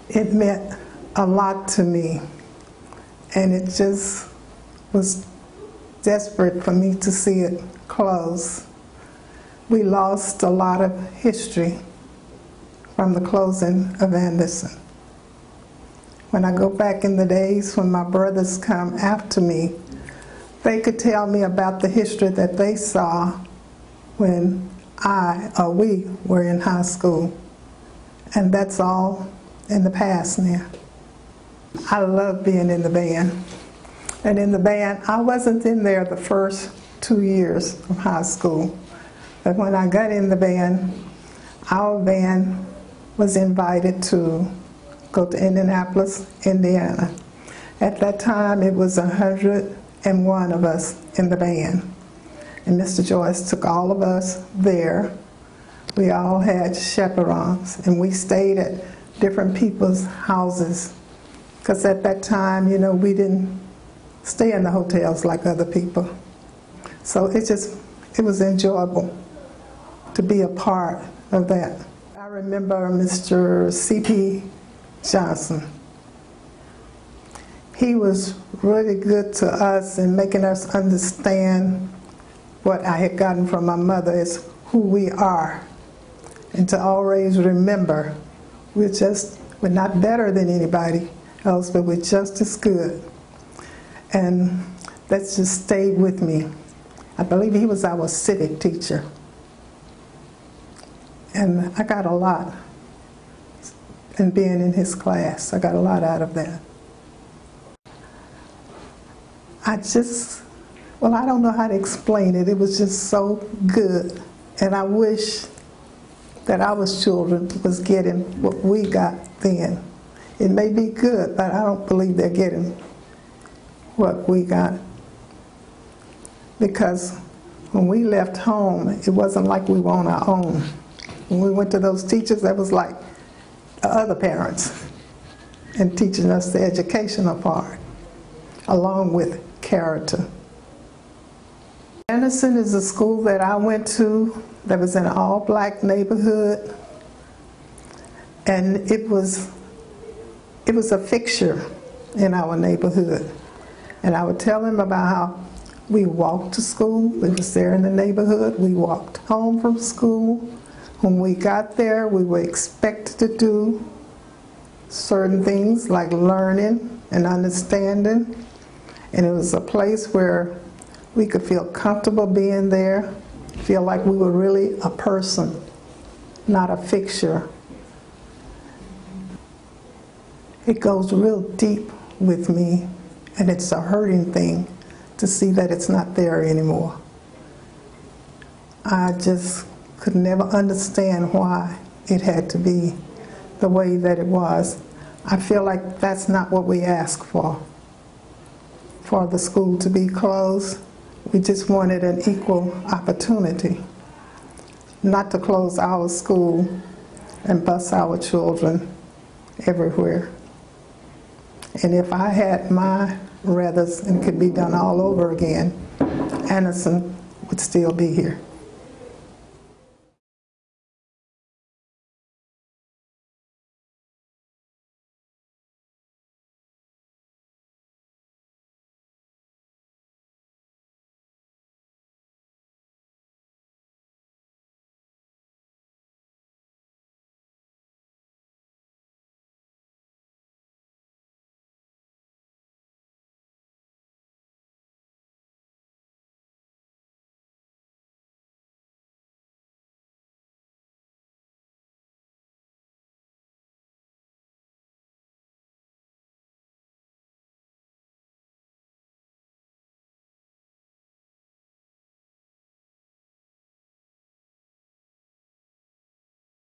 It meant a lot to me, and it just was desperate for me to see it close. We lost a lot of history from the closing of Anderson. When I go back in the days when my brothers come after me, they could tell me about the history that they saw when we were in high school. And that's all in the past now. I love being in the band. And in the band, I wasn't in there the first 2 years of high school. But when I got in the band, our band was invited to go to Indianapolis, Indiana. At that time, it was 101 of us in the band. And Mr. Joyce took all of us there. We all had chaperones, and we stayed at different people's houses. Because at that time, you know, we didn't stay in the hotels like other people. So it was enjoyable to be a part of that. I remember Mr. C.P. Johnson. He was really good to us in making us understand what I had gotten from my mother is who we are, and to always remember we're not better than anybody else, but we're just as good. And that's just stayed with me. I believe he was our civic teacher. And I got a lot in being in his class. I got a lot out of that. I don't know how to explain it. It was just so good. And I wish that our children was getting what we got then. It may be good, but I don't believe they're getting what we got. Because when we left home, it wasn't like we were on our own. When we went to those teachers, that was like other parents and teaching us the educational part, along with character. Anderson is a school that I went to that was in an all-black neighborhood, and it was a fixture in our neighborhood. And I would tell them about how we walked to school. We was there in the neighborhood. We walked home from school. When we got there, we were expected to do certain things like learning and understanding. And it was a place where we could feel comfortable being there, feel like we were really a person, not a fixture. It goes real deep with me, and it's a hurting thing to see that it's not there anymore. I just could never understand why it had to be the way that it was. I feel like that's not what we asked for the school to be closed. We just wanted an equal opportunity, not to close our school and bus our children everywhere. And if I had my ruthers and could be done all over again, Anderson would still be here.